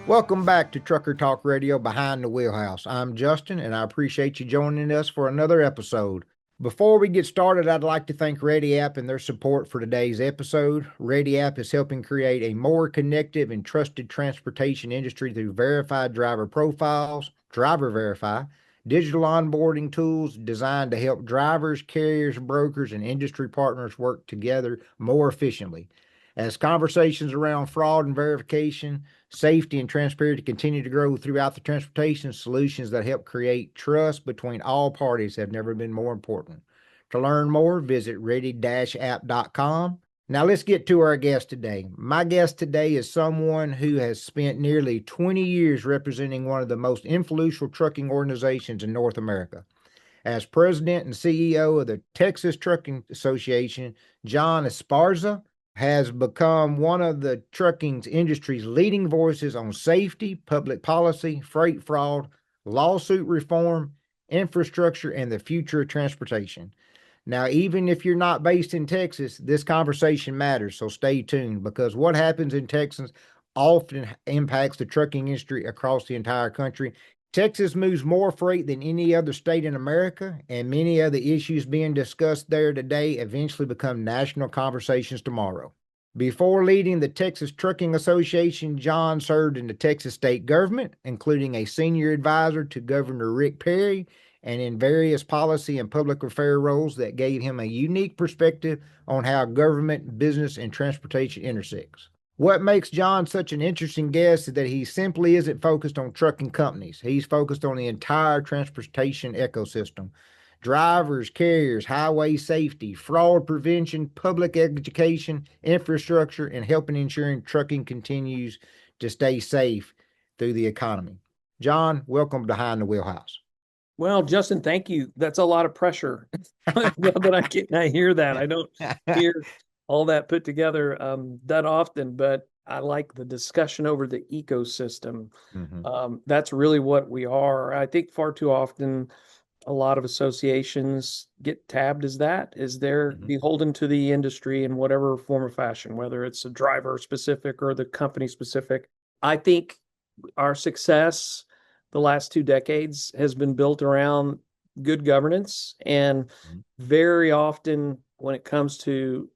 Welcome back to Trucker Talk Radio Behind the Wheelhouse. I'm Justin, and I appreciate you joining us for another episode. Before we get started, I'd like to thank ReadyApp and their support for today's episode. ReadyApp is helping create a more connected and trusted transportation industry through verified driver profiles, Driver Verify, digital onboarding tools designed to help drivers, carriers, brokers, and industry partners work together more efficiently. As conversations around fraud and verification, safety, and transparency continue to grow throughout the transportation, solutions that help create trust between all parties have never been more important. To learn more, visit ready-app.com. Now let's get to our guest today. My guest today is someone who has spent nearly 20 years representing one of the most influential trucking organizations in North America. As president and CEO of the Texas Trucking Association, John Esparza has become one of the trucking industry's leading voices on safety, public policy, freight fraud, lawsuit reform, infrastructure, and the future of transportation. Now, even if you're not based in Texas, this conversation matters, so stay tuned, because what happens in Texas often impacts the trucking industry across the entire country. Texas moves more freight than any other state in America, and many of the issues being discussed there today eventually become national conversations tomorrow. Before leading the Texas Trucking Association, John served in the Texas state government, including a senior advisor to Governor Rick Perry, and in various policy and public affairs roles that gave him a unique perspective on how government, business, and transportation intersects. What makes John such an interesting guest is that he simply isn't focused on trucking companies. He's focused on the entire transportation ecosystem: drivers, carriers, highway safety, fraud prevention, public education, infrastructure, and helping ensuring trucking continues to stay safe through the economy. John, welcome Behind the Wheelhouse. Well, Justin, thank you. That's a lot of pressure. I hear that. I don't hear all that put together that often, but I like the discussion over the ecosystem. That's really what we are. I think far too often a lot of associations get tabbed as that, as they're beholden to the industry in whatever form or fashion, whether it's a driver specific or the company specific. I think our success the last 2 decades has been built around good governance. And very often when it comes to,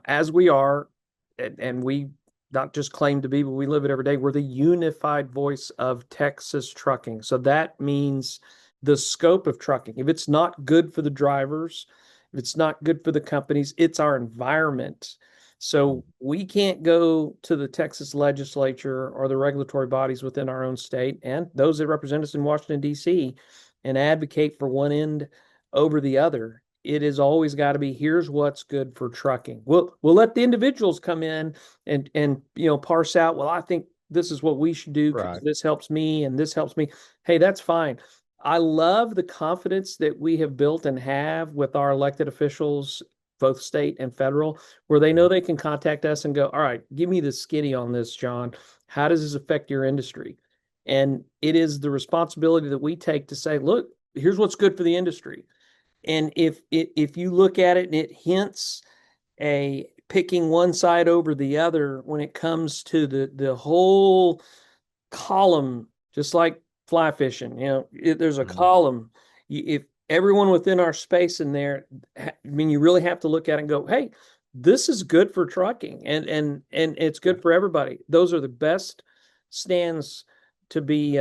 as we are, and we not just claim to be, but we live it every day, we're the unified voice of Texas trucking. So that means the scope of trucking. If it's not good for the drivers, if it's not good for the companies, it's our environment. So we can't go to the Texas legislature or the regulatory bodies within our own state and those that represent us in Washington, D.C. and advocate for one end over the other. It has always got to be, here's what's good for trucking. We'll let the individuals come in and parse out, well, I think this is what we should do because this helps me and this helps me. Hey, that's fine. I love the confidence that we have built and have with our elected officials, both state and federal, where they know they can contact us and go, all right, give me the skinny on this, John. How does this affect your industry? And it is the responsibility that we take to say, look, here's what's good for the industry. And if you look at it and it hints a picking one side over the other when it comes to the whole column, just like fly fishing, there's a column. If everyone within our space in there, you really have to look at it and go, hey, this is good for trucking and it's good for everybody. Those are the best stands to be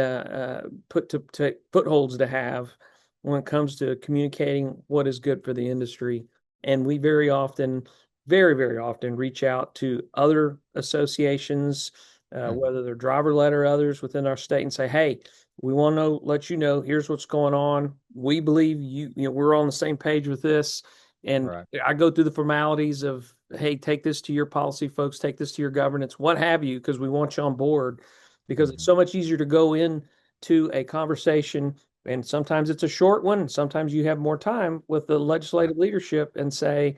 footholds to have when it comes to communicating what is good for the industry. And we very often reach out to other associations, whether they're driver-led or others within our state, and say, hey, we want to let you know, here's what's going on. We believe we're on the same page with this. And I go through the formalities of, hey, take this to your policy folks, take this to your governance, what have you, because we want you on board. Because it's so much easier to go into a conversation, and sometimes it's a short one, and sometimes you have more time with the legislative leadership and say,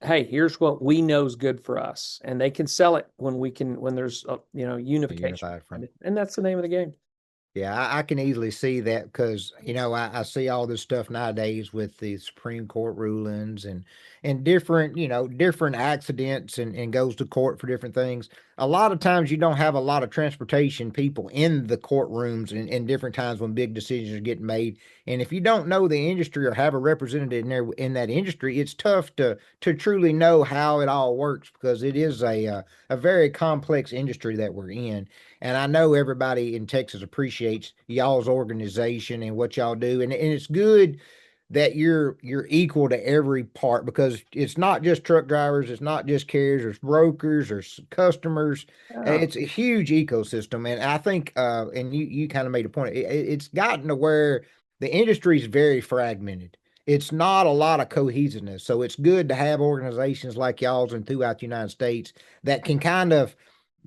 hey, here's what we know is good for us. And they can sell it when there's unification. And that's the name of the game. Yeah, I can easily see that because, I see all this stuff nowadays with the Supreme Court rulings and and different, different accidents and goes to court for different things. A lot of times you don't have a lot of transportation people in the courtrooms in different times when big decisions are getting made. And if you don't know the industry or have a representative in there in that industry, it's tough to truly know how it all works, because it is a very complex industry that we're in. And I know everybody in Texas appreciates y'all's organization and what y'all do. And it's good that you're equal to every part, because it's not just truck drivers, it's not just carriers, there's brokers, there's customers. Yeah. It's a huge ecosystem. And I think and you kind of made a point, it's gotten to where the industry is very fragmented. It's not a lot of cohesiveness. So it's good to have organizations like y'all's and throughout the United States that can kind of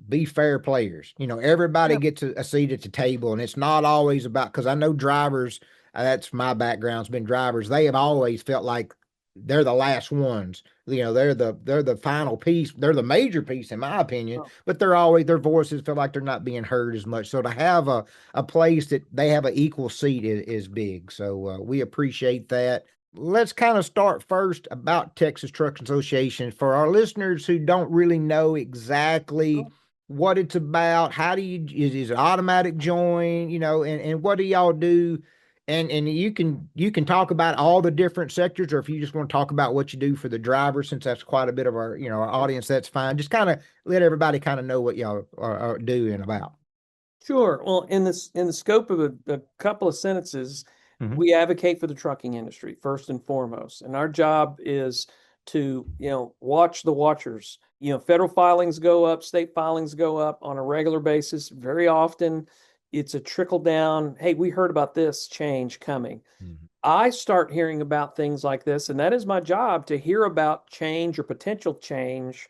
be fair players. Everybody Yeah. gets a seat at the table, and it's not always about, because I know drivers, that's my background's been drivers. They have always felt like they're the last ones. They're the final piece. They're the major piece, in my opinion, Oh, but they're always, their voices feel like they're not being heard as much. So to have a place that they have an equal seat is big. So we appreciate that. Let's kind of start first about Texas Truck Association for our listeners who don't really know exactly oh. what it's about. How do you, is it automatic join, and what do y'all do? And you can talk about all the different sectors, or if you just want to talk about what you do for the driver, since that's quite a bit of our audience, that's fine. Just kind of let everybody kind of know what y'all are doing about. Sure. Well, in the scope of a couple of sentences, Mm-hmm. we advocate for the trucking industry first and foremost, and our job is to watch the watchers. Federal filings go up, state filings go up on a regular basis. Very often, it's a trickle down. Hey, we heard about this change coming. Mm-hmm. I start hearing about things like this, and that is my job, to hear about change or potential change,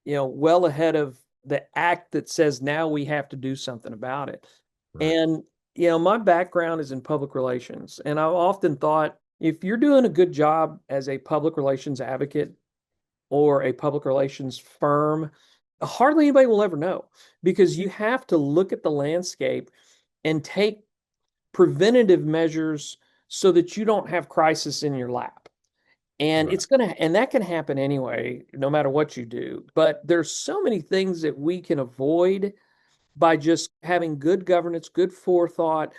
well ahead of the act that says now we have to do something about it. Right. And, my background is in public relations. And I've often thought, if you're doing a good job as a public relations advocate or a public relations firm, hardly anybody will ever know, because you have to look at the landscape and take preventative measures so that you don't have crisis in your lap. And Right. and that can happen anyway, no matter what you do. But there's so many things that we can avoid by just having good governance, good forethought,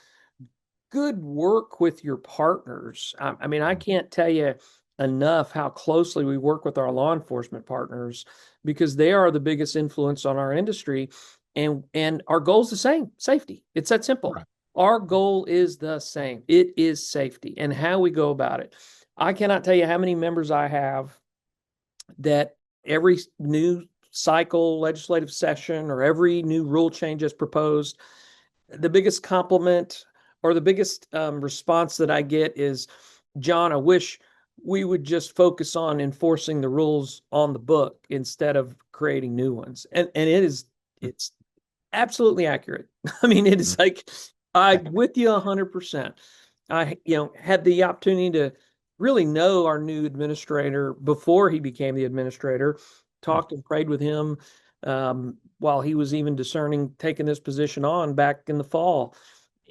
good work with your partners. I mean, I can't tell you enough how closely we work with our law enforcement partners, because they are the biggest influence on our industry. And our goal is the same: safety. It's that simple. Right. Our goal is the same. It is safety, and how we go about it. I cannot tell you how many members I have that every new cycle, legislative session, or every new rule change is proposed, the biggest compliment or the biggest response that I get is, John, I wish we would just focus on enforcing the rules on the book instead of creating new ones. And it's absolutely accurate. I mean, it is like, I'm with you 100%. I, had the opportunity to really know our new administrator before he became the administrator, talked and prayed with him while he was even discerning taking this position on back in the fall.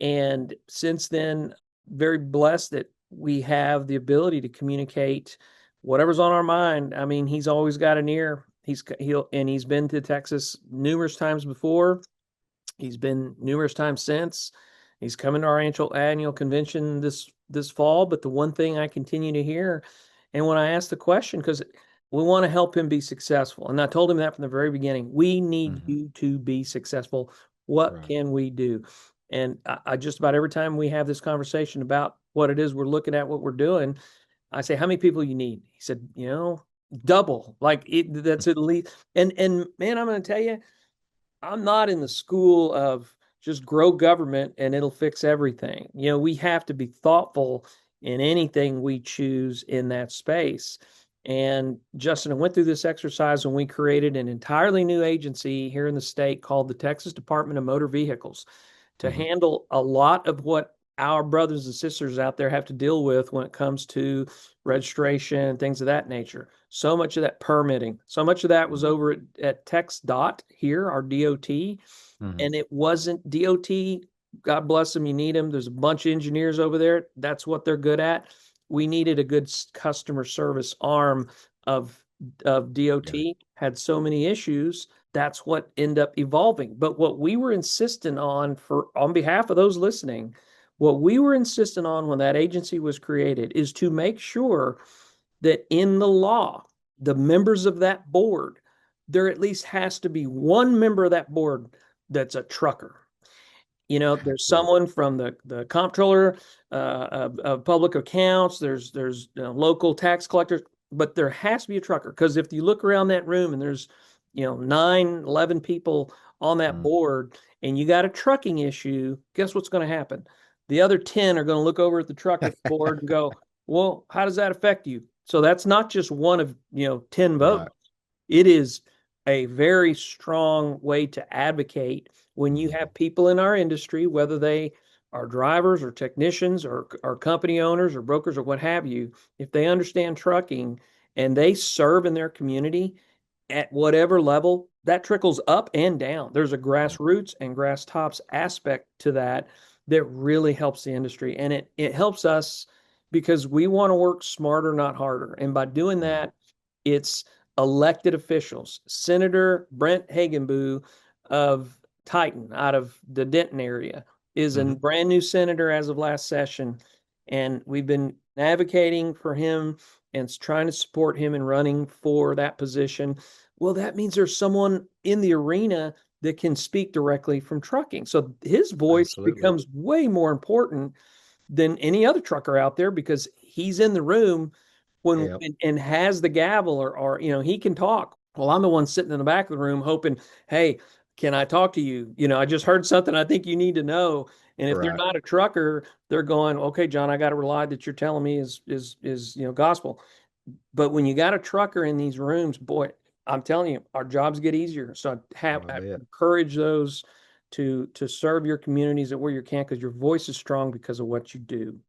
And since then, very blessed that we have the ability to communicate whatever's on our mind. I mean, he's always got an ear. He's been to Texas numerous times before. He's been numerous times since. He's coming to our annual convention this fall. But the one thing I continue to hear, and when I ask the question, because we want to help him be successful, and I told him that from the very beginning, we need Mm-hmm. you to be successful. What Right. can we do? And I just about every time we have this conversation about what it is we're looking at, what we're doing, I say, how many people you need? He said, double. Like that's at least. And man, I'm going to tell you, I'm not in the school of just grow government and it'll fix everything. We have to be thoughtful in anything we choose in that space. And Justin, I went through this exercise when we created an entirely new agency here in the state called the Texas Department of Motor Vehicles to Mm-hmm. handle a lot of what our brothers and sisters out there have to deal with when it comes to registration, things of that nature. So much of that permitting, so much of that was over at Tex Dot here, our DOT, Mm-hmm. and it wasn't DOT. God bless them. You need them. There's a bunch of engineers over there. That's what they're good at. We needed a good customer service arm of DOT had so many issues. That's what ended up evolving. But what we were insistent on behalf of those listening, what we were insistent on when that agency was created is to make sure that in the law, the members of that board, there at least has to be one member of that board that's a trucker. There's someone from the comptroller of public accounts. There's local tax collectors, but there has to be a trucker, because if you look around that room and there's 11 people on that board, and you got a trucking issue, guess what's going to happen? The other 10 are going to look over at the trucker board and go, well, how does that affect you? So that's not just one of 10 votes. Right. It is a very strong way to advocate when you have people in our industry, whether they are drivers or technicians or company owners or brokers or what have you, if they understand trucking and they serve in their community at whatever level, that trickles up and down. There's a grassroots and grass tops aspect to that that really helps the industry. And it helps us because we want to work smarter, not harder. And by doing that, it's elected officials. Senator Brent Hagenboo of Titan out of the Denton area is a brand new senator as of last session. And we've been advocating for him and trying to support him in running for that position. Well, that means there's someone in the arena that can speak directly from trucking. So his voice becomes way more important than any other trucker out there, because he's in the room and has the gavel, or he can talk. Well, I'm the one sitting in the back of the room hoping, hey, can I talk to you? I just heard something I think you need to know. And if they're not a trucker, they're going, okay, John, I got to rely that you're telling me is gospel. But when you got a trucker in these rooms, boy, I'm telling you, our jobs get easier. So I encourage those to serve your communities at where you can, because your voice is strong because of what you do.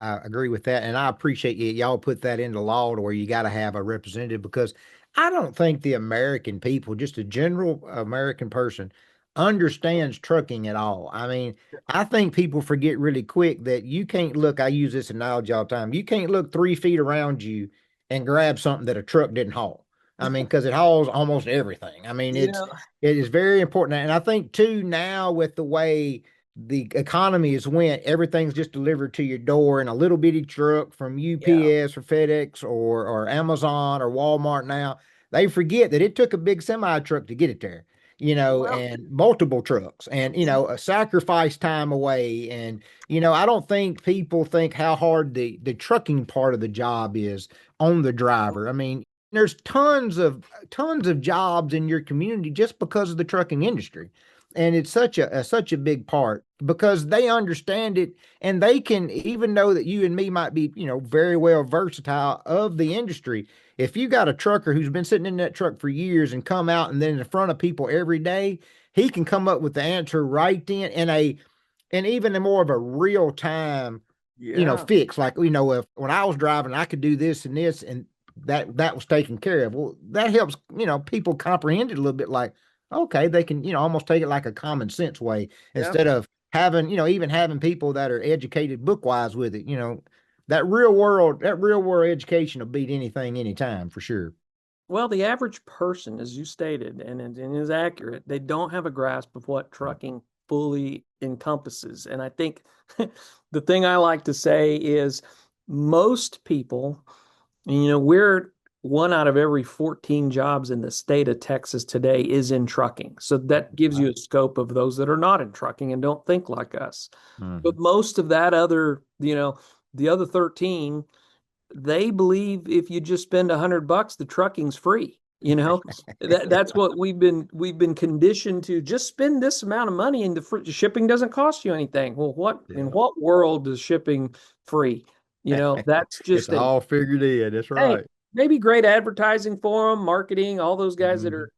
I agree with that. And I appreciate y'all put that into law to where you got to have a representative, because I don't think the American people, just a general American person, understands trucking at all. I mean, I think people forget really quick that you can't look, I use this analogy all the time. You can't look 3 feet around you and grab something that a truck didn't haul. I mean, because it hauls almost everything. I mean, it is very important. And I think too, now with the way the economy is went, everything's just delivered to your door in a little bitty truck from UPS or FedEx or Amazon or Walmart. Now they forget that it took a big semi truck to get it there, and multiple trucks, and a sacrifice time away. And I don't think people think how hard the trucking part of the job is on the driver. I mean, there's tons of jobs in your community just because of the trucking industry. And it's such a big part, because they understand it, and they can, even know that you and me might be, very well versatile of the industry. If you got a trucker who's been sitting in that truck for years and come out and then in front of people every day, he can come up with the answer right then, and even in more of a real time, fix. Like, if when I was driving, I could do this and this, and that was taken care of. Well, that helps, people comprehend it a little bit, like, okay, they can, almost take it like a common sense way, instead of having, even having people that are educated book-wise with it. That real world education will beat anything, anytime, for sure. Well, the average person, as you stated, and is accurate, they don't have a grasp of what trucking fully encompasses. And I think the thing I like to say is most people, we're one out of every 14 jobs in the state of Texas today is in trucking. So that gives you a scope of those that are not in trucking and don't think like us. But most of that other, the other 13, they believe if you just spend $100, the trucking's free. That's what we've been conditioned to. Just spend this amount of money and the shipping doesn't cost you anything. Well, in what world is shipping free? That's just it's all figured in. That's right. Hey, maybe great advertising for them, marketing, all those guys that are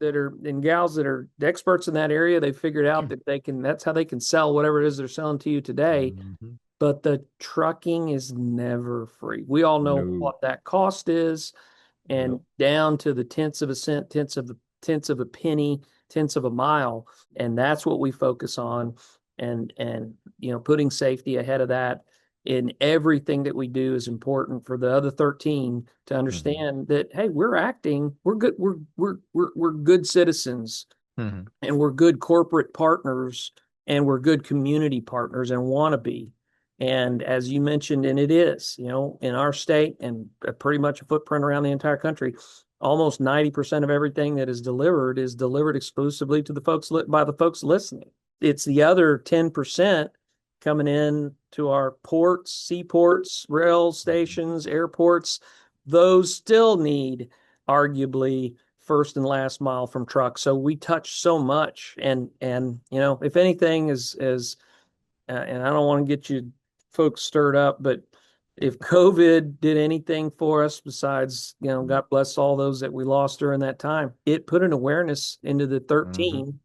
and gals that are experts in that area. They figured out that that's how they can sell whatever it is they're selling to you today. But the trucking is never free. We all know what that cost is, and down to the tenths of a cent, tenths of a penny, tenths of a mile. And that's what we focus on. And putting safety ahead of that in everything that we do is important for the other 13 to Mhm. understand that, hey, we're good, we're good citizens, Mhm. and we're good corporate partners, and we're good community partners and want to be. And as you mentioned, and it is, in our state and pretty much a footprint around the entire country, almost 90% of everything that is delivered exclusively to the folks by the folks listening. It's the other 10% coming in to our ports, seaports, rail Mhm. stations, airports. Those still need arguably first and last mile from trucks. So we touch so much, and if anything is and I don't want to get you folks stirred up, but if COVID did anything for us besides, God bless all those that we lost during that time, it put an awareness into the Mhm. 13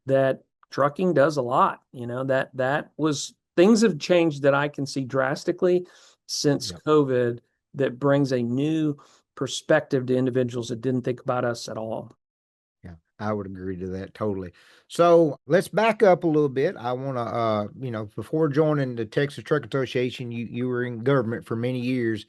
that trucking does a lot. That was things have changed that I can see drastically since Yep. COVID, that brings a new perspective to individuals that didn't think about us at all. Yeah, I would agree to that totally. So let's back up a little bit. I want to, before joining the Texas Truck Association, you were in government for many years.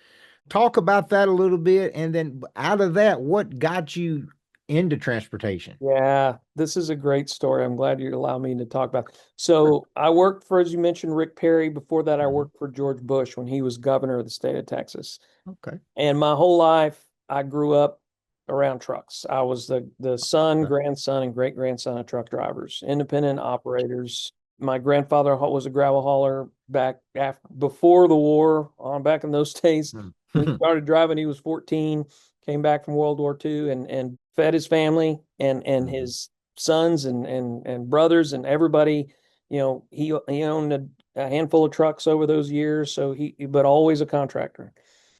Talk about that a little bit, and then out of that, what got you into transportation? Yeah, this is a great story. I'm glad you allow me to talk about. So I worked for, as you mentioned, Rick Perry. Before that, I Mhm. worked for George Bush when he was governor of the state of Texas. Okay. And my whole life, I grew up around trucks. I was the son, Okay. grandson, and great grandson of truck drivers, independent operators. My grandfather was a gravel hauler back after, before the war, on back in those days. Mhm. When he started driving, he was 14, came back from World War II, and fed his family and Mhm. his sons and brothers and everybody. He owned a handful of trucks over those years, so but always a contractor.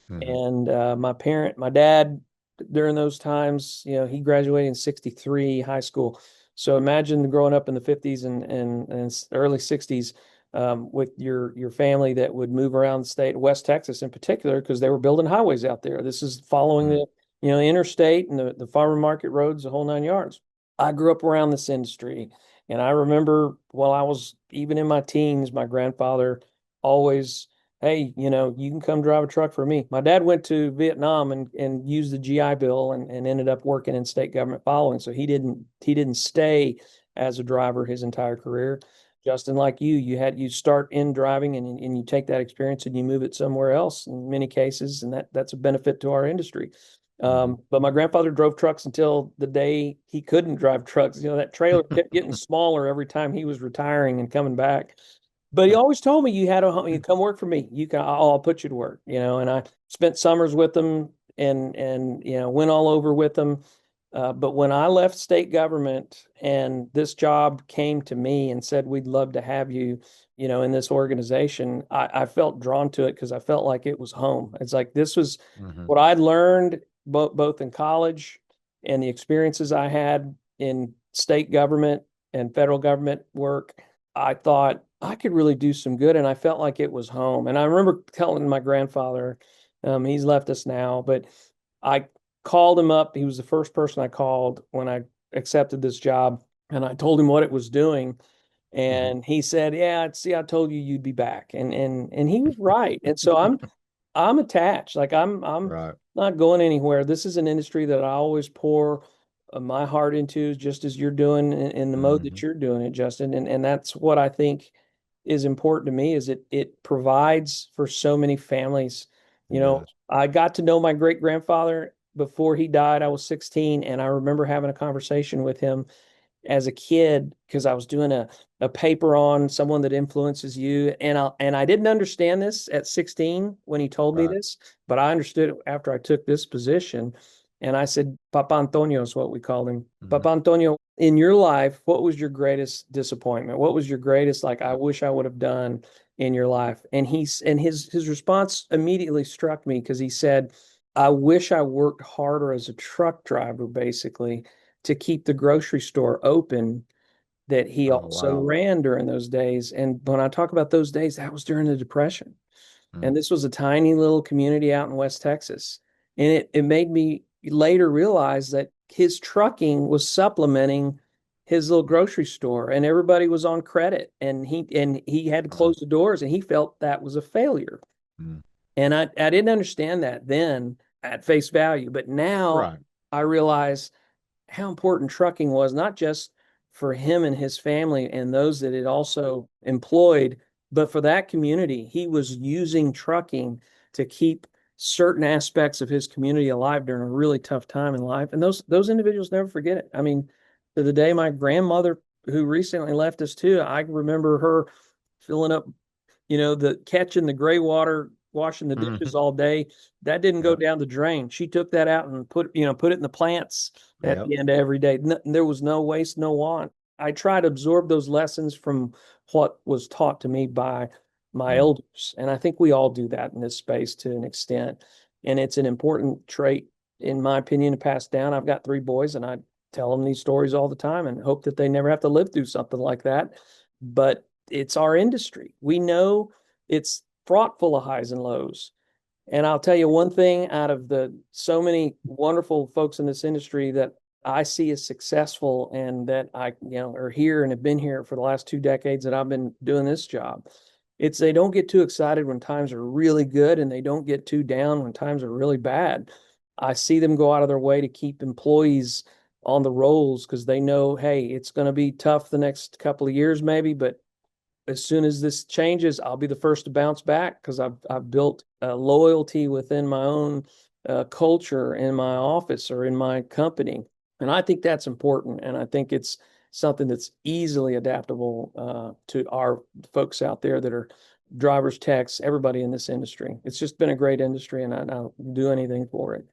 Mhm. And my dad, during those times, he graduated in 63 high school. So imagine growing up in the 50s and early 60s, with your family that would move around the state, West Texas in particular, because they were building highways out there. This is following Mhm. the interstate and the farmer market roads, the whole 9 yards. I grew up around this industry. And I remember while I was even in my teens, my grandfather always, hey, you can come drive a truck for me. My dad went to Vietnam and used the GI Bill and ended up working in state government following. So he didn't stay as a driver his entire career. Justin, like you start in driving and you take that experience and you move it somewhere else in many cases, and that's a benefit to our industry. Mhm. But my grandfather drove trucks until the day he couldn't drive trucks. That trailer kept getting smaller every time he was retiring and coming back. But he always told me, you come work for me. I'll put you to work, and I spent summers with him and went all over with him. But when I left state government and this job came to me and said, we'd love to have you, in this organization, I felt drawn to it because I felt like it was home. It's like this was Mhm. what I'd learned both in college and the experiences I had in state government and federal government work. I thought I could really do some good, and I felt like it was home. And I remember telling my grandfather, he's left us now, but I called him up. He was the first person I called when I accepted this job, and I told him what it was doing. Mhm. And he said, "Yeah, see, I told you you'd be back," and he was right. And so I'm attached. Like I'm Right. not going anywhere. This is an industry that I always pour my heart into, just as you're doing in the mode that Mhm. you're doing it, Justin. And that's what I think is important to me, is it provides for so many families. It does. I got to know my great grandfather before he died. I was 16, and I remember having a conversation with him as a kid because I was doing a paper on someone that influences you, and I didn't understand this at 16 when he told me Right. this, but I understood it after I took this position. And I said, Papa Antonio is what we called him. Mhm. Papa Antonio, in your life, what was your greatest disappointment? What was your greatest, like, I wish I would have done in your life? And his response immediately struck me because he said, I wish I worked harder as a truck driver, basically, to keep the grocery store open that he Oh, also wow. ran during those days. And when I talk about those days, that was during the Depression. Mm. And this was a tiny little community out in West Texas. And it made me later realize that his trucking was supplementing his little grocery store, and everybody was on credit, and he had to Uh, close the doors, and he felt that was a failure. mm, And I didn't understand that then at face value, but now right. I realize how important trucking was, not just for him and his family and those that it also employed, but for that community. He was using trucking to keep certain aspects of his community alive during a really tough time in life. And those individuals never forget it. I mean, to the day my grandmother, who recently left us too, I remember her filling up, the catching the gray water, washing the dishes Hmm. all day. That didn't go Yep. down the drain. She took that out and put it in the plants at Yep. the end of every day. There was no waste, no want. I try to absorb those lessons from what was taught to me by my Mm. elders. And I think we all do that in this space to an extent. And it's an important trait, in my opinion, to pass down. I've got three boys, and I tell them these stories all the time and hope that they never have to live through something like that. But it's our industry. We know it's fraught full of highs and lows. And I'll tell you one thing, out of the so many wonderful folks in this industry that I see as successful and that are here and have been here for the last 2 decades that I've been doing this job. It's they don't get too excited when times are really good, and they don't get too down when times are really bad. I see them go out of their way to keep employees on the rolls because they know, hey, it's going to be tough the next couple of years maybe, but as soon as this changes, I'll be the first to bounce back because I've built loyalty within my own culture in my office or in my company, and I think that's important. And I think it's something that's easily adaptable to our folks out there that are drivers, techs, everybody in this industry. It's just been a great industry, and I'll do anything for it.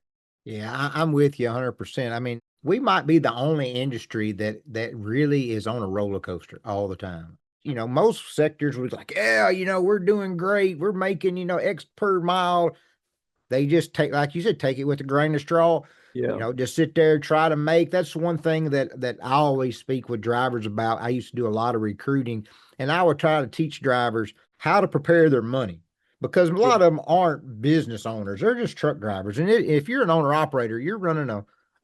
Yeah, I'm with you 100%. I mean, we might be the only industry that really is on a roller coaster all the time. Most sectors was like, yeah, we're doing great. We're making, X per mile. They just take, like you said, take it with a grain of straw. Yeah, Just sit there, try to make. That's one thing that I always speak with drivers about. I used to do a lot of recruiting, and I would try to teach drivers how to prepare their money because a yeah, lot of them aren't business owners; they're just truck drivers. And if you're an owner operator, you're running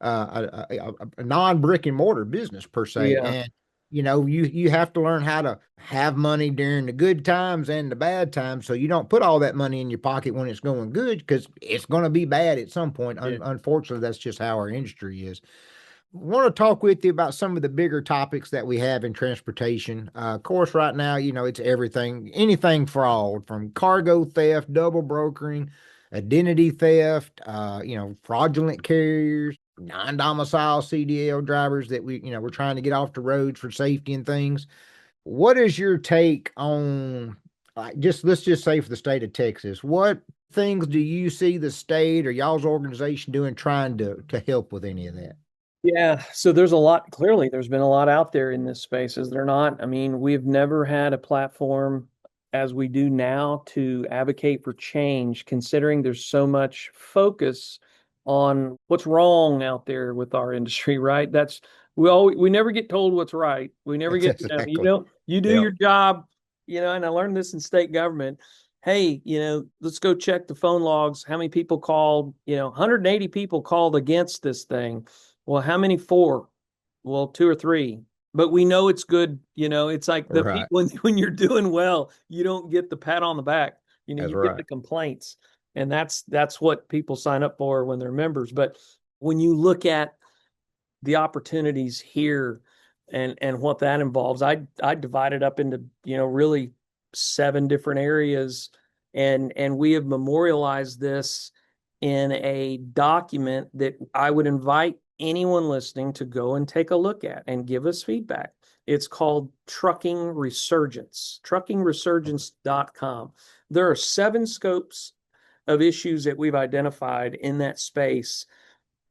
a non brick and mortar business per se, yeah, and you have to learn how to have money during the good times and the bad times so you don't put all that money in your pocket when it's going good because it's going to be bad at some point. yeah. Unfortunately, that's just how our industry is. I want to talk with you about some of the bigger topics that we have in transportation. Of course, right now, it's everything, anything fraud from cargo theft, double brokering, identity theft, fraudulent carriers, non-domicile CDL drivers that we're trying to get off the roads for safety and things. What is your take on, like, just let's just say for the state of Texas, what things do you see the state or y'all's organization doing trying to help with any of that? Yeah, so there's a lot, clearly, there's been a lot out there in this space, is there not? I mean, we've never had a platform as we do now to advocate for change, considering there's so much focus on what's wrong out there with our industry, right? We never get told what's right. We never That's get, exactly. you do Yep. your job, and I learned this in state government. Hey, let's go check the phone logs. How many people called? 180 people called against this thing. Well, how many for? Well, two or three. But we know it's good. It's like the Right. people when you're doing well, you don't get the pat on the back. That's You get right. the complaints. And that's what people sign up for when they're members. But when you look at the opportunities here and what that involves, I divide it up into, really 7 different areas. And we have memorialized this in a document that I would invite anyone listening to go and take a look at and give us feedback. It's called Trucking Resurgence, truckingresurgence.com. There are 7 scopes of issues that we've identified in that space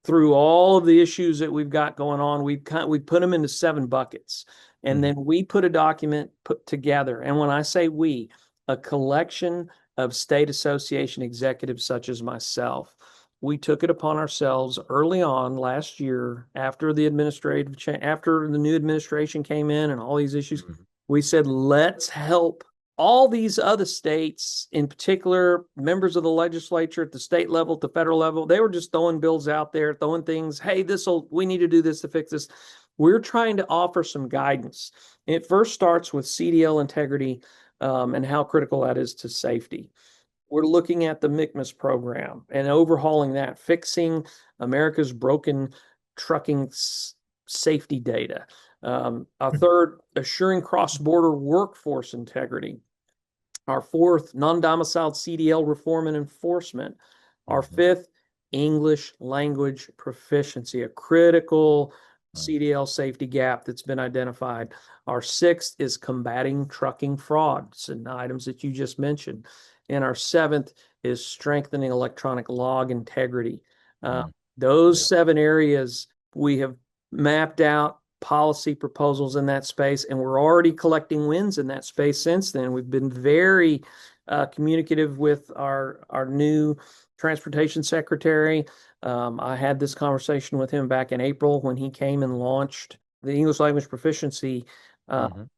through all of the issues that we've got going on. We put them into 7 buckets, and Mhm. then we put a document put together. And when I say we, a collection of state association executives such as myself, we took it upon ourselves early on last year after the after the new administration came in and all these issues. Mhm. We said, let's help all these other states, in particular, members of the legislature at the state level, at the federal level, they were just throwing bills out there, throwing things. Hey, we need to do this to fix this. We're trying to offer some guidance. It first starts with CDL integrity and how critical that is to safety. We're looking at the MICMAS program and overhauling that, fixing America's broken trucking safety data. Our third, assuring cross-border workforce integrity. Our fourth, non-domiciled CDL reform and enforcement. Our fifth, English language proficiency, a critical CDL safety gap that's been identified. Our sixth is combating trucking frauds and items that you just mentioned. And our seventh is strengthening electronic log integrity. Those 7 areas we have mapped out policy proposals in that space, and we're already collecting wins in that space since then. We've been very communicative with our new transportation secretary. I had this conversation with him back in April when he came and launched the English language proficiency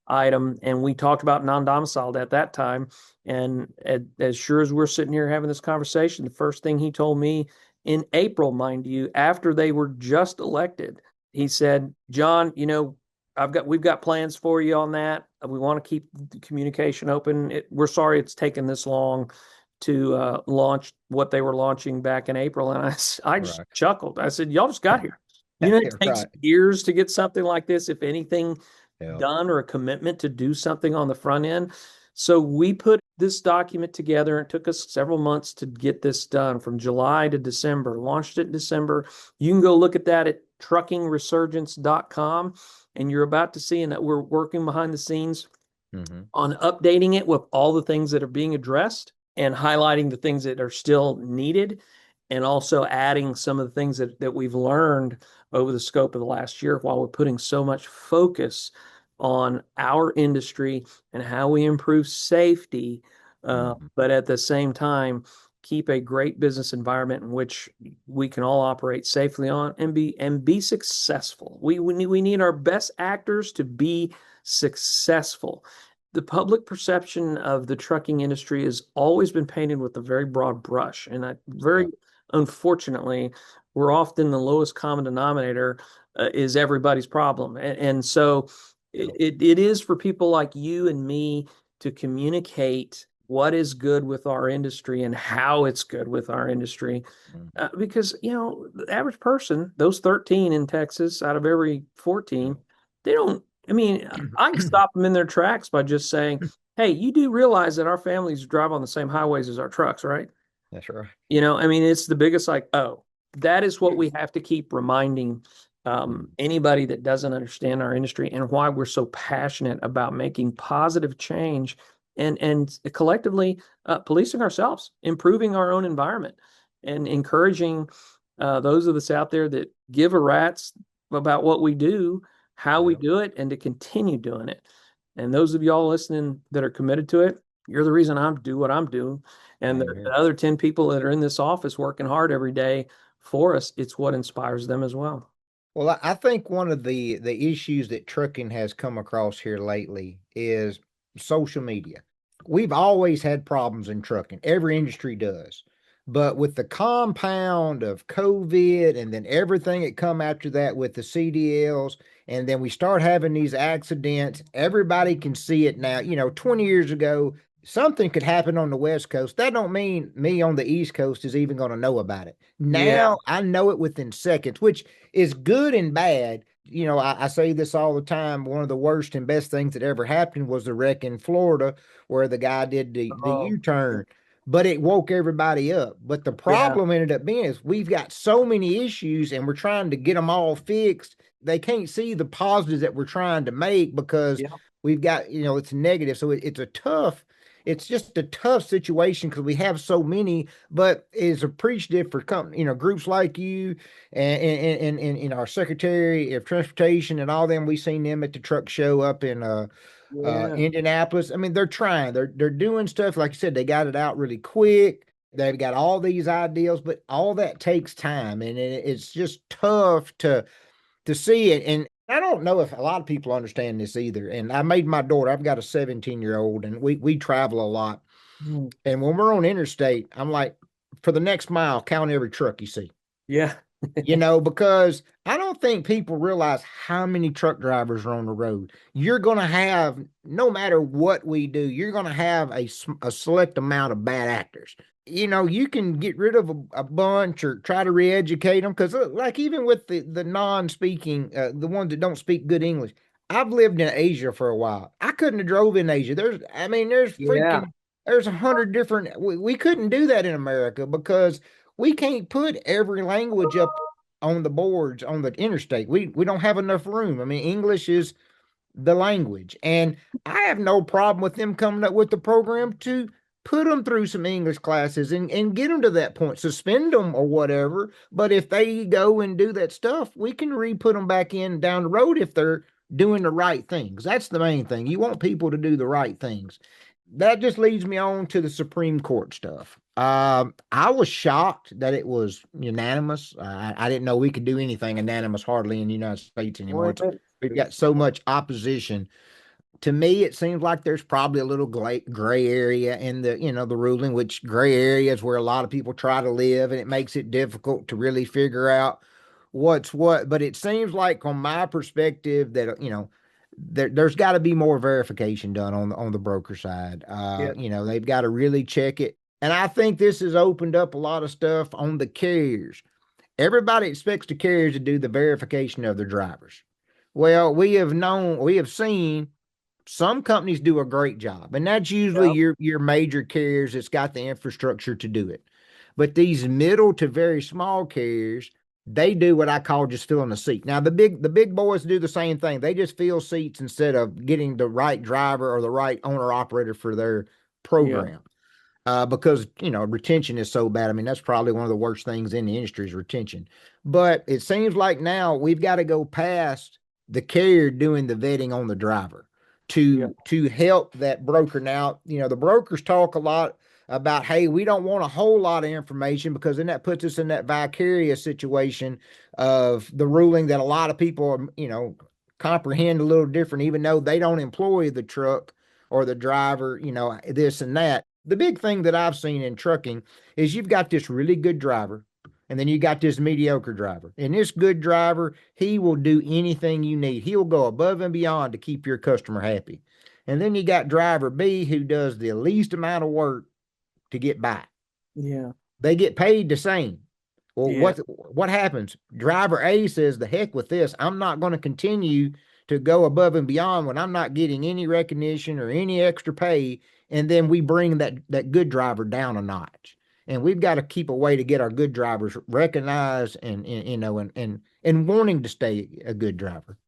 item, and we talked about non-domiciled at that time. And as sure as we're sitting here having this conversation, the first thing he told me in April, mind you, after they were just elected, he said, John, we've got plans for you on that. We want to keep the communication open. We're sorry it's taken this long to launch what they were launching back in April. And I just chuckled. I said, y'all just got here. It takes years to get something like this, if anything, done, or a commitment to do something on the front end. So we put this document together. It took us several months to get this done, from July to December, launched it in December. You can go look at that at truckingresurgence.com, and you're about to see that we're working behind the scenes on updating it with all the things that are being addressed and highlighting the things that are still needed, and also adding some of the things that we've learned over the scope of the last year, while we're putting so much focus on our industry and how we improve safety, but at the same time, keep a great business environment in which we can all operate safely on and be successful. We need our best actors to be successful. The public perception of the trucking industry has always been painted with a very broad brush, and unfortunately, we're often the lowest common denominator is everybody's problem. And so it is for people like you and me to communicate what is good with our industry and how it's good with our industry. Because, the average person, those 13 in Texas out of every 14, I can stop them in their tracks by just saying, hey, you do realize that our families drive on the same highways as our trucks, right? That's right. It's the biggest, that is what we have to keep reminding anybody that doesn't understand our industry, and why we're so passionate about making positive change and collectively policing ourselves, improving our own environment, and encouraging those of us out there that give a rat's about what we do, how we do it, and to continue doing it. And those of y'all listening that are committed to it, you're the reason I do what I'm doing. And the other 10 people that are in this office working hard every day for us, it's what inspires them as well. Well, I think one of the issues that trucking has come across here lately is social media. We've always had problems in trucking. Every industry does. But with the compound of COVID and then everything that come after that with the CDLs, and then we start having these accidents, everybody can see it now. 20 years ago, something could happen on the West Coast. That don't mean me on the East Coast is even going to know about it. Now I know it within seconds, which is good and bad. I say this all the time. One of the worst and best things that ever happened was the wreck in Florida where the guy did the U-turn, but it woke everybody up. But the problem ended up being is we've got so many issues and we're trying to get them all fixed. They can't see the positives that we're trying to make because we've got, it's negative. So it's just a tough situation because we have so many, but is appreciative for groups like you and our Secretary of Transportation and all them. We seen them at the truck show up in Indianapolis. They're trying, they're doing stuff. Like you said, they got it out really quick. They've got all these ideals, but all that takes time, and it's just tough to see it. And I don't know if a lot of people understand this either. And I made my daughter, I've got a 17-year-old, and we travel a lot. Mm. And when we're on interstate, I'm like, for the next mile, count every truck you see. Yeah. Because I don't think people realize how many truck drivers are on the road. You're going to have, no matter what we do, you're going to have a select amount of bad actors. You can get rid of a bunch or try to re-educate them because, like, even with the non-speaking, the ones that don't speak good English, I've lived in Asia for a while. I couldn't have drove in Asia. Yeah. There's 100 different. We couldn't do that in America because we can't put every language up on the boards on the interstate. We don't have enough room. I mean, English is the language, and I have no problem with them coming up with the program to put them through some English classes and get them to that point, suspend them or whatever. But if they go and do that stuff, we can re-put them back in down the road if they're doing the right things. That's the main thing. You want people to do the right things. That just leads me on to the Supreme Court stuff. I was shocked that it was unanimous. I didn't know we could do anything unanimous hardly in the United States anymore. Boy, We've got so much opposition. To me, it seems like there's probably a little gray area in the ruling, which gray area is where a lot of people try to live, and it makes it difficult to really figure out what's what. But it seems like, from my perspective, that there's got to be more verification done on the broker side. yeah. They've got to really check it, and I think this has opened up a lot of stuff on the carriers. Everybody expects the carriers to do the verification of their drivers. Well, we have seen some companies do a great job, and that's usually Yeah. your major carriers that's got the infrastructure to do it. But these middle to very small carriers, they do what I call just filling a seat. Now the big boys do the same thing. They just fill seats instead of getting the right driver or the right owner operator for their Yeah. program. Because retention is so bad. I mean, that's probably one of the worst things in the industry is retention. But it seems like now we've got to go past the carrier doing the vetting on the driver Yeah. to help that broker. Now, the brokers talk a lot about, hey, we don't want a whole lot of information because then that puts us in that vicarious situation of the ruling that a lot of people, comprehend a little different, even though they don't employ the truck or the driver, this and that. The big thing that I've seen in trucking is you've got this really good driver, and then you got this mediocre driver. And this good driver, he will do anything you need. He'll go above and beyond to keep your customer happy. And then you got driver B who does the least amount of work to get by. Yeah. They get paid the same. Well, Yeah. what happens? Driver A says, the heck with this. I'm not going to continue to go above and beyond when I'm not getting any recognition or any extra pay. And then we bring that good driver down a notch. And we've got to keep a way to get our good drivers recognized and wanting to stay a good driver.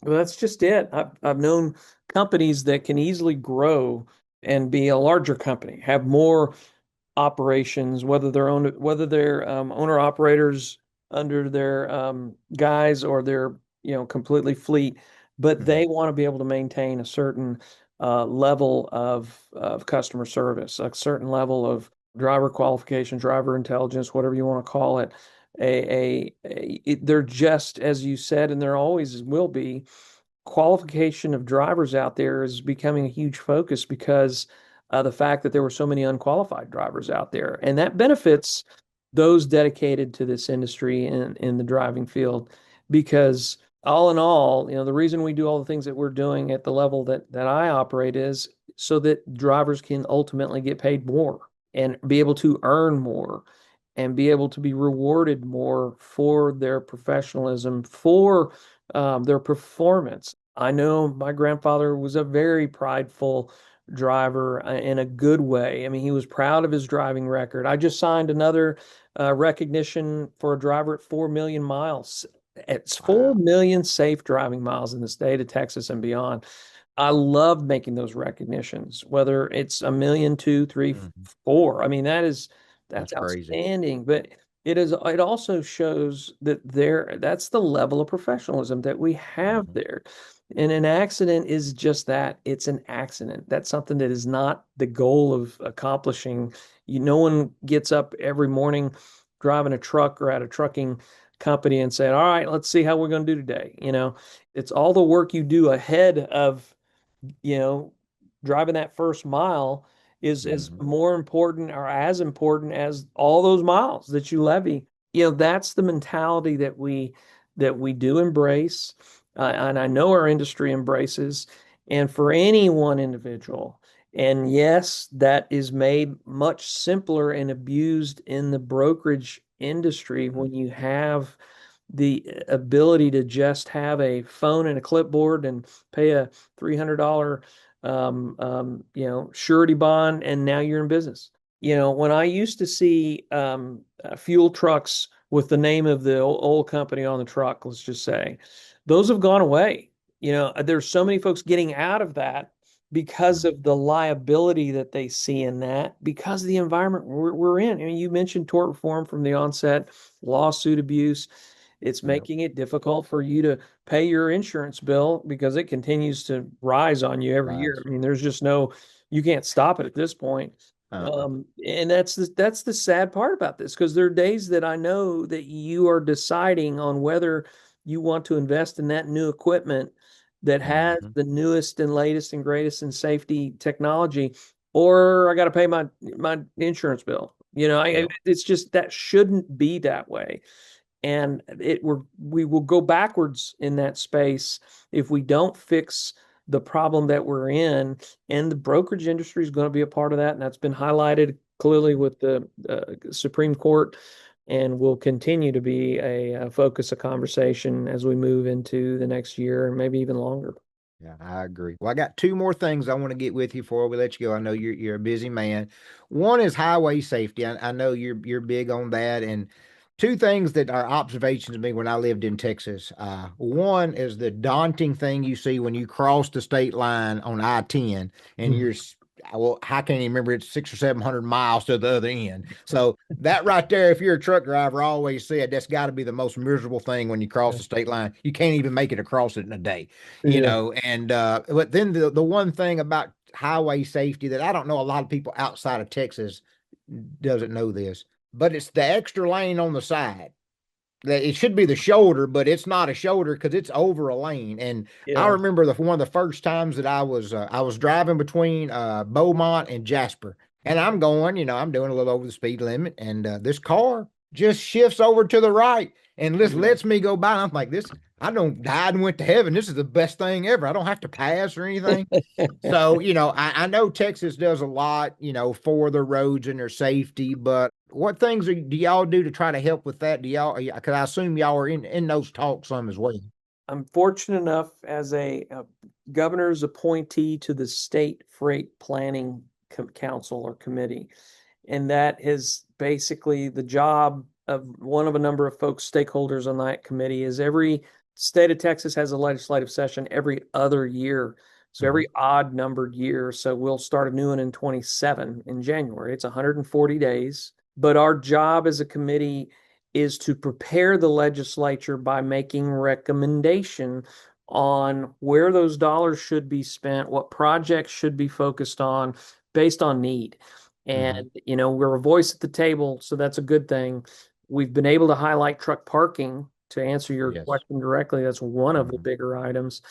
Well, that's just it. I've known companies that can easily grow and be a larger company, have more operations, whether they're owner operators under their guys or they're completely fleet, but Mhm. they want to be able to maintain a certain level of customer service, a certain level of driver qualification, driver intelligence, whatever you want to call it. They're just, as you said, and there always will be, qualification of drivers out there is becoming a huge focus because the fact that there were so many unqualified drivers out there, and that benefits those dedicated to this industry in the driving field. Because all in all, the reason we do all the things that we're doing at the level that I operate is so that drivers can ultimately get paid more and be able to earn more and be able to be rewarded more for their professionalism, for their performance. I know my grandfather was a very prideful driver in a good way. I mean, he was proud of his driving record. I just signed another recognition for a driver at 4 million miles. It's 4 Wow. million safe driving miles in the state of Texas and beyond. I love making those recognitions, whether it's a million, two, three, Mhm. four. I mean, that's That's crazy. outstanding. But it also shows that that's the level of professionalism that we have Mhm. there. And an accident is just that. It's an accident. That's something that is not the goal of accomplishing. No one gets up every morning driving a truck or at a trucking company and saying, all right, let's see how we're going to do today. It's all the work you do ahead of, you know, driving that first mile is Mhm. more important or as important as all those miles that you levy. That's the mentality that we do embrace, and I know our industry embraces. And for any one individual, and yes, that is made much simpler and abused in the brokerage industry when you have the ability to just have a phone and a clipboard and pay a $300 surety bond, and now you're in business. When I used to see fuel trucks with the name of the old company on the truck, let's just say, those have gone away. There's so many folks getting out of that because of the liability that they see in that, because of the environment we're in. I mean, you mentioned tort reform from the onset, lawsuit abuse. It's Yep. making it difficult for you to pay your insurance bill because it continues to rise on you every year. Rise. I mean, there's just you can't stop it at this point. Uh-uh. And that's the sad part about this, because there are days that I know that you are deciding on whether you want to invest in that new equipment that has Mhm. the newest and latest and greatest in safety technology, or I got to pay my insurance bill. Yep. It's just that shouldn't be that way. And we will go backwards in that space if we don't fix the problem that we're in. And the brokerage industry is going to be a part of that, and that's been highlighted clearly with the Supreme Court, and will continue to be a focus of conversation as we move into the next year and maybe even longer. Yeah, I agree. Well, I got two more things I want to get with you before we let you go. I know you're a busy man. One is highway safety. I know you're big on that. And two things that are observations of me when I lived in Texas. One is the daunting thing you see when you cross the state line on I-10 and Mhm. well, I can't even remember, it's 600 or 700 miles to the other end. So that right there, if you're a truck driver, I always said that's got to be the most miserable thing when you cross Yeah. the state line. You can't even make it across it in a day, Yeah. and but then the one thing about highway safety that I don't know, a lot of people outside of Texas doesn't know this, but it's the extra lane on the side. It should be the shoulder, but it's not a shoulder because it's over a lane. And I Yeah. remember one of the first times that I was driving between Beaumont and Jasper, and I'm going, I'm doing a little over the speed limit, and this car just shifts over to the right and Oh, just yeah. lets me go by. And I'm like, this, I don't died and went to heaven. This is the best thing ever. I don't have to pass or anything. So, I know Texas does a lot, for the roads and their safety, but what things do y'all do to try to help with that? Do y'all, because I assume y'all are in those talks some as well. I'm fortunate enough as a governor's appointee to the State Freight Planning Council or Committee. And that is basically the job of one of a number of folks, stakeholders on that committee. Is every state of Texas has a legislative session every other year. So Mhm. every odd numbered year. So we'll start a new one in 27 in January. It's 140 days. But our job as a committee is to prepare the legislature by making recommendation on where those dollars should be spent, what projects should be focused on based on need. Mhm. And, we're a voice at the table, so that's a good thing. We've been able to highlight truck parking to answer your Yes. question directly. That's one of the Mhm. bigger items.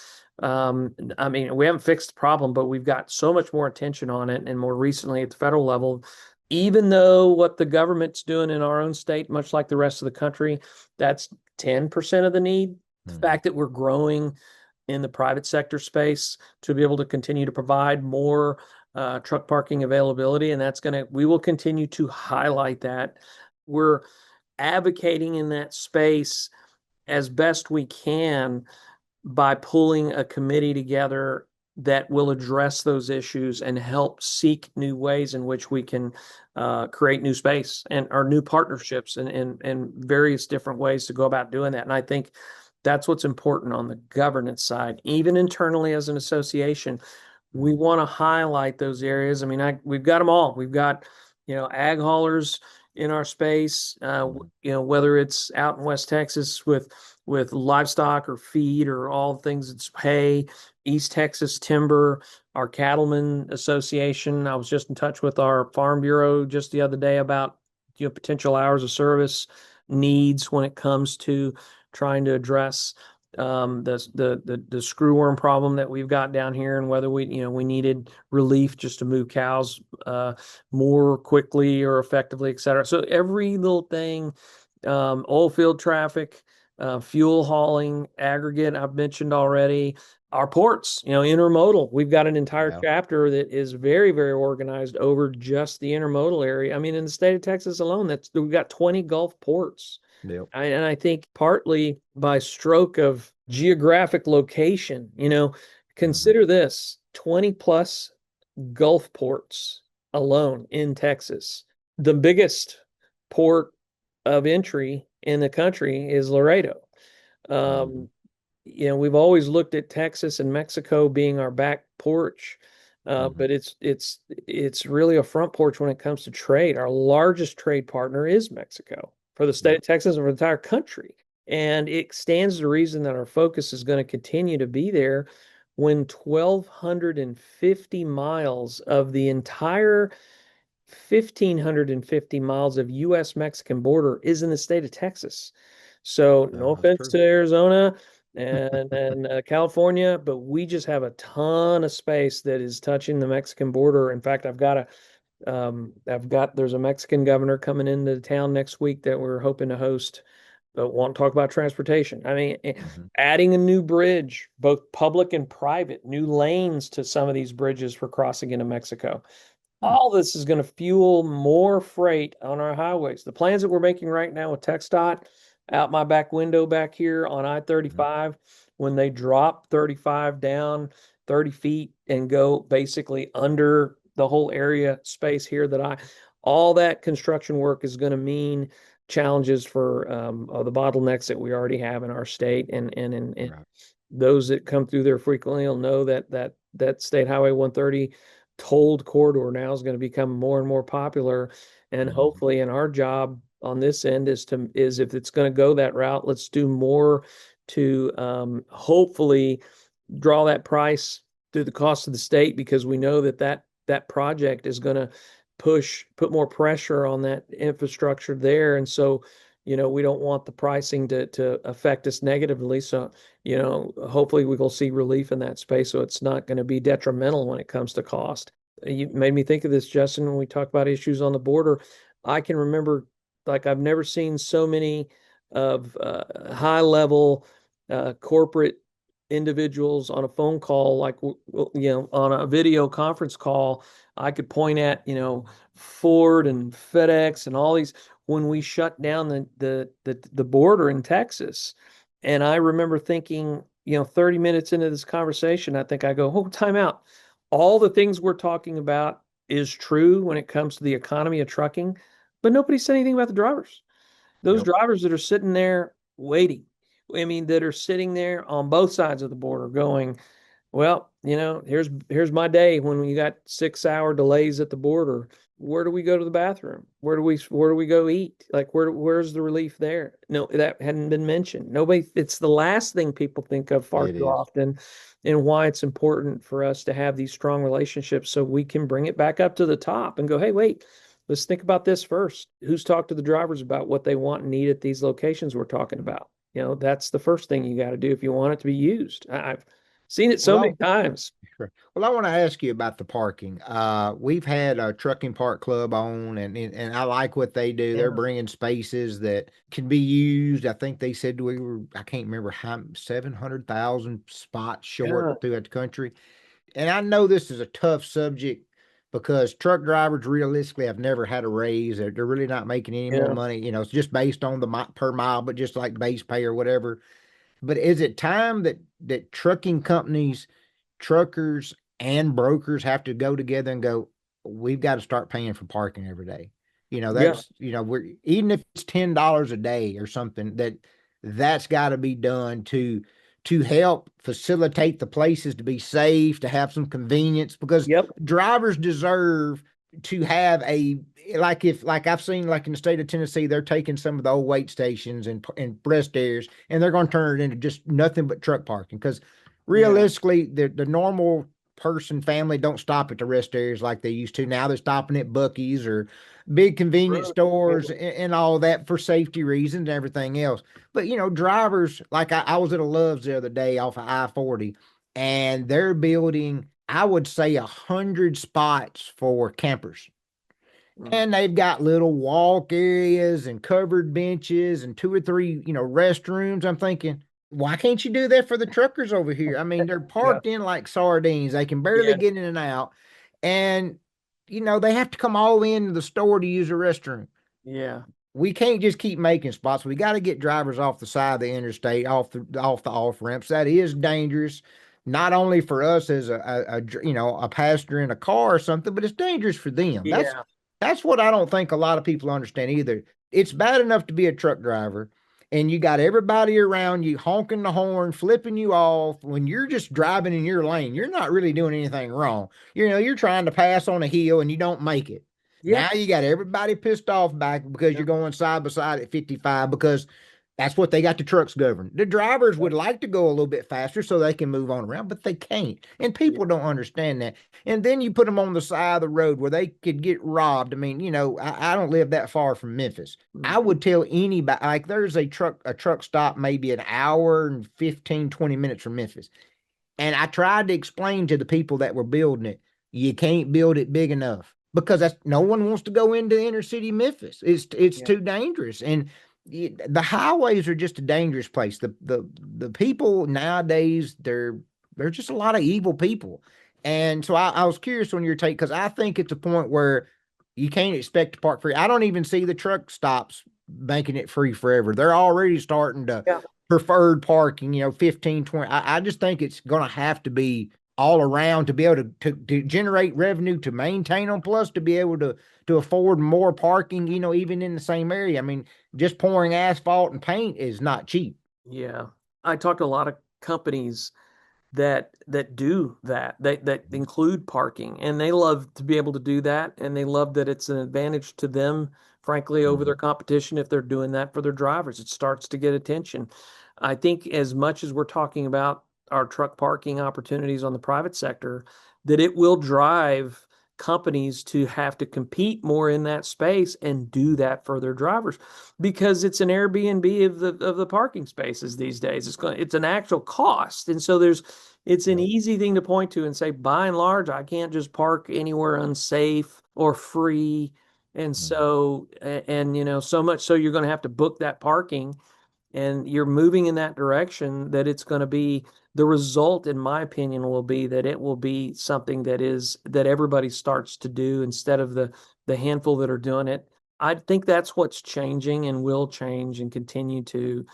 I mean, we haven't fixed the problem, but we've got so much more attention on it. And more recently at the federal level, even though what the government's doing in our own state, much like the rest of the country, that's 10% of the need. The Mhm. fact that we're growing in the private sector space to be able to continue to provide more truck parking availability. And we will continue to highlight that. We're advocating in that space as best we can by pulling a committee together that will address those issues and help seek new ways in which we can create new space and our new partnerships and various different ways to go about doing that. And I think that's what's important on the governance side, even internally as an association. We want to highlight those areas. I mean, we've got them all. We've got, ag haulers in our space, Mhm. whether it's out in West Texas with livestock or feed or all things it's hay, East Texas timber, our cattlemen association. I was just in touch with our farm bureau just the other day about potential hours of service needs when it comes to trying to address the screwworm problem that we've got down here, and whether we needed relief just to move cows more quickly or effectively, et cetera. So every little thing, oil field traffic, fuel hauling, aggregate, I've mentioned already. Our ports, intermodal. We've got an entire Yeah. chapter that is very, very organized over just the intermodal area. I mean, in the state of Texas alone, we've got 20 Gulf ports. Yep. And I think partly by stroke of geographic location, Mhm. consider this 20 plus Gulf ports alone in Texas. The biggest port of entry in the country is Laredo. Mhm. Um, we've always looked at Texas and Mexico being our back porch, Mhm. but it's really a front porch when it comes to trade. Our largest trade partner is Mexico for the state Yep. of Texas and for the entire country. And it stands to reason that our focus is going to continue to be there when 1,250 miles of the entire 1,550 miles of U.S. Mexican border is in the state of Texas. So, Yeah, no that's offense true. to Arizona and California, but we just have a ton of space that is touching the Mexican border. In fact, there's a Mexican governor coming into town next week that we're hoping to host, but won't talk about transportation. I mean, Mhm. adding a new bridge, both public and private, new lanes to some of these bridges for crossing into Mexico. Hmm. All this is going to fuel more freight on our highways. The plans that we're making right now with TxDOT out my back window back here on Mhm. I-35, when they drop 35 down 30 feet and go basically under the whole area space here all that construction work is going to mean challenges for the bottlenecks that we already have in our state, and Right. those that come through there frequently will know that State Highway 130 tolled corridor now is going to become more and more popular. And Mhm. hopefully, in our job on this end is if it's going to go that route, let's do more to hopefully draw that price through the cost of the state, because we know that project is going to put more pressure on that infrastructure there. And so, we don't want the pricing to affect us negatively. So, hopefully we will see relief in that space, so it's not going to be detrimental when it comes to cost. You made me think of this, Justin, when we talk about issues on the border. I can remember, like, I've never seen so many of high level corporate individuals on a phone call, like, on a video conference call. I could point at, Ford and FedEx and all these when we shut down the border in Texas. And I remember thinking, 30 minutes into this conversation, I go, oh, time out. All the things we're talking about is true when it comes to the economy of trucking, but nobody said anything about the drivers. Those Yep. drivers that are sitting there waiting. I mean, that are sitting there on both sides of the border going, well, here's my day when we got 6 hour delays at the border. Where do we go to the bathroom? Where do we go eat? Like, where's the relief there? No, that hadn't been mentioned. Nobody, it's the last thing people think of far It too is. often, and why it's important for us to have these strong relationships so we can bring it back up to the top and go, hey, wait, let's think about this first. Who's talked to the drivers about what they want and need at these locations we're talking about? That's the first thing you got to do if you want it to be used. I've seen it so many Well, times. sure. Well, I want to ask you about the parking. We've had a trucking park club on, and I like what they do. They're Yeah. bringing spaces that can be used. I think they said I can't remember how 700,000 spots short Yeah. throughout the country. And I know this is a tough subject because truck drivers realistically have never had a raise. They're really not making any more Yeah. money. It's just based on the per mile, but just like base pay or whatever. But is it time that trucking companies, truckers, and brokers have to go together and go, we've got to start paying for parking every day? Yeah. We're even if it's $10 a day or something, that's got to be done to help facilitate the places to be safe, to have some convenience, because Yep. drivers deserve to have like I've seen, like in the state of Tennessee, they're taking some of the old weight stations and rest areas, and they're going to turn it into just nothing but truck parking, because Yeah. realistically the normal person, family don't stop at the rest areas like they used to. Now they're stopping at Buc-ee's or big convenience Right. stores and all that for safety reasons and everything else. But drivers, like I was at a Love's the other day off of I-40, and they're building, I would say, 100 spots for campers. Mm. And they've got little walk areas and covered benches and two or three, restrooms. I'm thinking, why can't you do that for the truckers over here? I mean, they're Yeah. parked in like sardines. They can barely Yeah. get in and out. And, they have to come all the way into the store to use a restroom. Yeah. We can't just keep making spots. We got to get drivers off the side of the interstate, off the off ramps. That is dangerous, not only for us as a passenger in a car or something, but it's dangerous for them. Yeah. That's what I don't think a lot of people understand either. It's bad enough to be a truck driver, and you got everybody around you honking the horn, flipping you off when you're just driving in your lane. You're not really doing anything wrong. You're trying to pass on a hill and you don't make it. Yeah. Now you got everybody pissed off back because Yeah. you're going side by side at 55 because that's what they got the trucks governed. The drivers would like to go a little bit faster so they can move on around, but they can't. And people don't understand that. And then you put them on the side of the road where they could get robbed. I mean, I don't live that far from Memphis. I Mhm. would tell anybody, like, there's a truck stop maybe an hour and 15, 20 minutes from Memphis. And I tried to explain to the people that were building it, you can't build it big enough because no one wants to go into inner city Memphis. It's Yeah. too dangerous. And the highways are just a dangerous place. The people nowadays, they're just a lot of evil people. And so I was curious on your take because I think it's a point where you can't expect to park free. I don't even see the truck stops making it free forever. They're already starting to Yeah. preferred parking, 15, 20. I just think it's going to have to be all around to be able to generate revenue to maintain them, plus to be able to afford more parking, even in the same area. I mean, just pouring asphalt and paint is not cheap. Yeah. I talked to a lot of companies that do that include parking, and they love to be able to do that, and they love that it's an advantage to them, frankly, over their Mhm. competition. If they're doing that for their drivers, it starts to get attention. I think as much as we're talking about our truck parking opportunities on the private sector, that it will drive companies to have to compete more in that space and do that for their drivers, because it's an Airbnb of the parking spaces these days. It's an actual cost. And so it's an Yep. easy thing to point to and say, by and large, I can't just park anywhere unsafe or free. And Mhm. so, and so much so you're going to have to book that parking, and you're moving in that direction, that it's going to be the result, in my opinion, will be that it will be something that everybody starts to do instead of the handful that are doing it. I think that's what's changing and will change and continue to.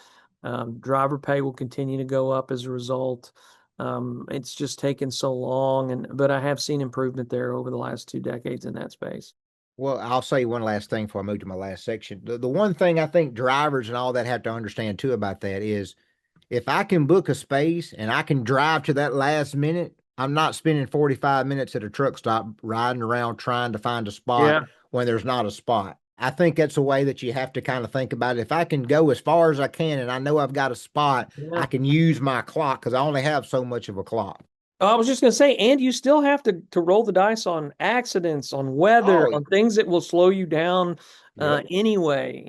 Driver pay will continue to go up as a result. It's just taken so long, but I have seen improvement there over the last 2 decades in that space. Well, I'll say one last thing before I move to my last section. The one thing I think drivers and all that have to understand too about that is if I can book a space and I can drive to that last minute, I'm not spending 45 minutes at a truck stop riding around trying to find a spot Yeah. when there's not a spot. I think that's a way that you have to kind of think about it. If I can go as far as I can and I know I've got a spot, Yeah. I can use my clock because I only have so much of a clock. I was just going to say, and you still have to roll the dice on accidents, on weather, Oh, on things that will slow you down yep. anyway.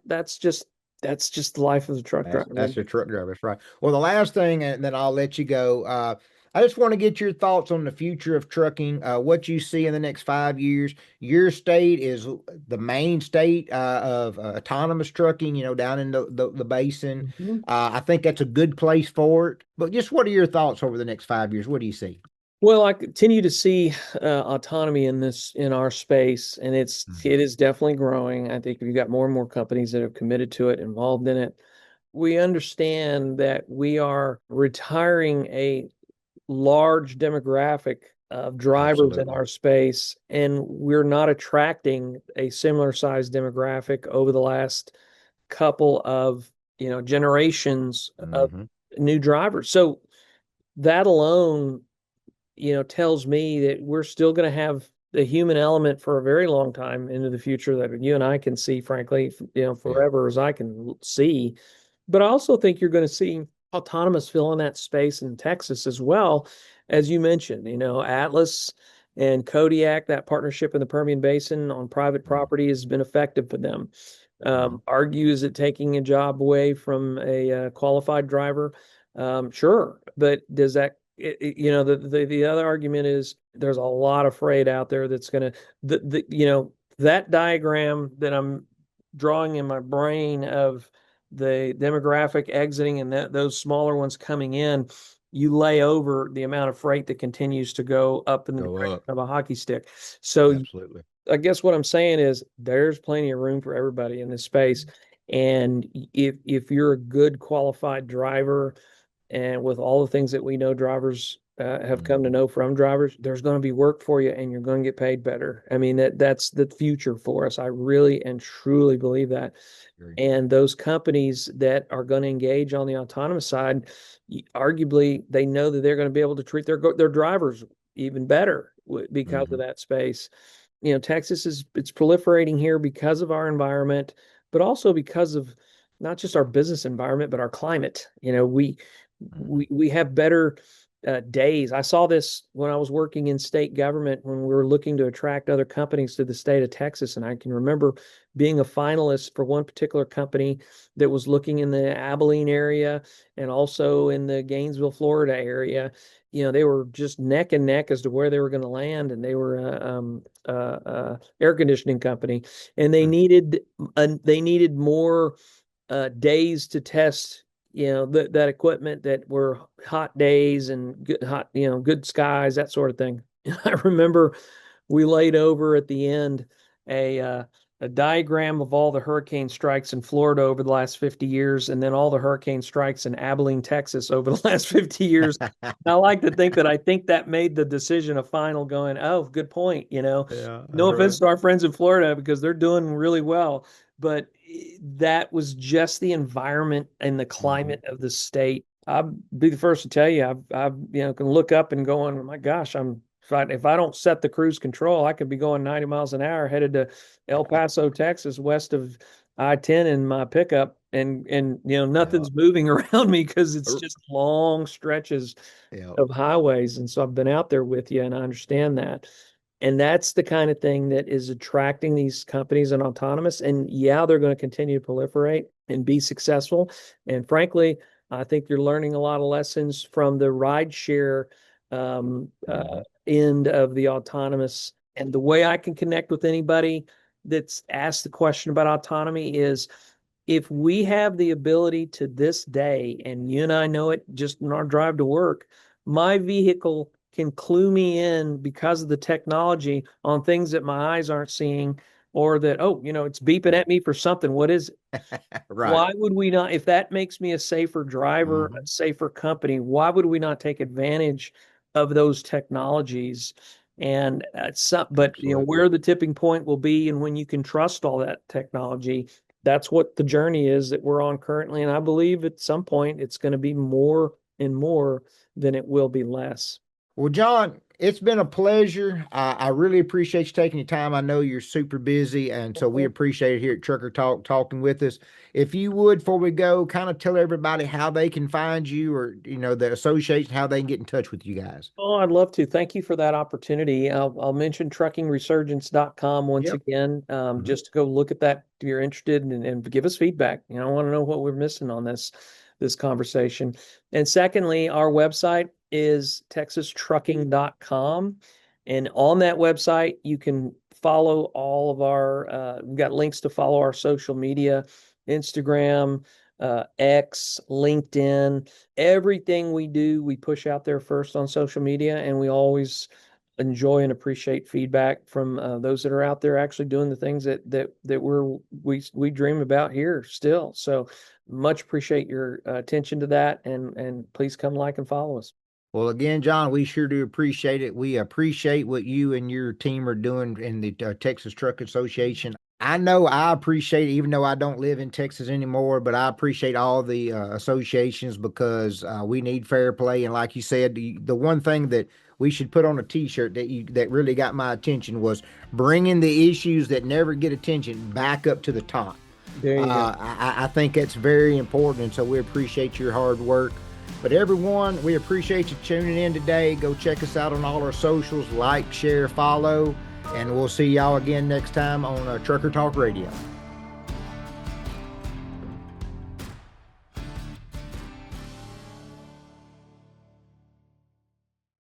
That's just the life of the truck That's driver. that's the truck driver. That's right. Well, the last thing, and then I'll let you go. I just want to get your thoughts on the future of trucking. What you see in the next 5 years. Your state is the main state of autonomous trucking. Down in the basin. Mhm. I think that's a good place for it. But just what are your thoughts over the next 5 years? What do you see? Well, I continue to see autonomy in our space, and Mhm. it is definitely growing. I think we've got more and more companies that have committed to it, involved in it. We understand that we are retiring a large demographic of drivers in Absolutely. our space, and we're not attracting a similar size demographic over the last couple of generations of Hmm. new drivers. So that alone tells me that we're still going to have the human element for a very long time into the future, that you and I can see, frankly, Yeah. forever as I can see. But I also think you're going to see autonomous fill in that space in Texas as well, as you mentioned, Atlas and Kodiak, that partnership in the Permian Basin on private property has been effective for them. Argues it taking a job away from a qualified driver? Sure, but does that the other argument is there's a lot of freight out there that's going to that diagram that I'm drawing in my brain of the demographic exiting and those smaller ones coming in, you lay over the amount of freight that continues to go up in the direction of a hockey stick. So Absolutely. I guess what I'm saying is there's plenty of room for everybody in this space. And if you're a good qualified driver, and with all the things that we know drivers have come to know from drivers, there's going to be work for you and you're going to get paid better. I mean, that's the future for us. I really and truly believe that. And those companies that are going to engage on the autonomous side, arguably, they know that they're going to be able to treat their drivers even better because of that space. Texas it's proliferating here because of our environment, but also because of not just our business environment, but our climate. We have better days. I saw this when I was working in state government when we were looking to attract other companies to the state of Texas. And I can remember being a finalist for one particular company that was looking in the Abilene area and also in the Gainesville, Florida area. They were just neck and neck as to where they were going to land, and they were air conditioning company, and they needed more days to test that equipment that were hot days and good skies, that sort of thing. I remember we laid over at the end a diagram of all the hurricane strikes in Florida over the last 50 years, and then all the hurricane strikes in Abilene, Texas over the last 50 years. I like to think that made the decision a final going, oh, good point. No offense to our friends in Florida because they're doing really well, but that was just the environment and the climate of the state. I'll be the first to tell you, I can look up and go on, oh my gosh, if I don't set the cruise control, I could be going 90 miles an hour headed to El Paso, Texas, west of I-10 in my pickup, and nothing's moving around me because it's just long stretches of highways. And so I've been out there with you, and I understand that. And that's the kind of thing that is attracting these companies in autonomous. And yeah, they're going to continue to proliferate and be successful. And frankly, I think you're learning a lot of lessons from the rideshare end of the autonomous. And the way I can connect with anybody that's asked the question about autonomy is if we have the ability to this day, and you and I know it just in our drive to work, my vehicle can clue me in because of the technology on things that my eyes aren't seeing, or that, it's beeping at me for something. What is it? Right. Why would we not, if that makes me a safer driver, a safer company, why would we not take advantage of those technologies? And but where the tipping point will be and when you can trust all that technology, that's what the journey is that we're on currently. And I believe at some point it's going to be more and more than it will be less. Well, John, it's been a pleasure. I really appreciate you taking your time. I know you're super busy, and so we appreciate it here at Trucker Talk talking with us. If you would, before we go, kind of tell everybody how they can find you, or the association, how they can get in touch with you guys. Oh, I'd love to. Thank you for that opportunity. I'll mention truckingresurgence.com once again, just to go look at that if you're interested and give us feedback. I want to know what we're missing on this conversation. And secondly, our website is texastrucking.com. And on that website, you can follow all of our, we've got links to follow our social media, Instagram, X, LinkedIn, everything we do, we push out there first on social media, and we always enjoy and appreciate feedback from those that are out there actually doing the things that we dream about here still. So much appreciate your attention to that, and please come like and follow us. Well, again, John, we sure do appreciate it. We appreciate what you and your team are doing in the Texas Truck Association. I know I appreciate it, even though I don't live in Texas anymore, but I appreciate all the associations because we need fair play. And like you said, the one thing that we should put on a T-shirt that really got my attention was bringing the issues that never get attention back up to the top. There you go. I think it's very important, and so we appreciate your hard work. But everyone, we appreciate you tuning in today. Go check us out on all our socials, like, share, follow, and we'll see y'all again next time on Trucker Talk Radio.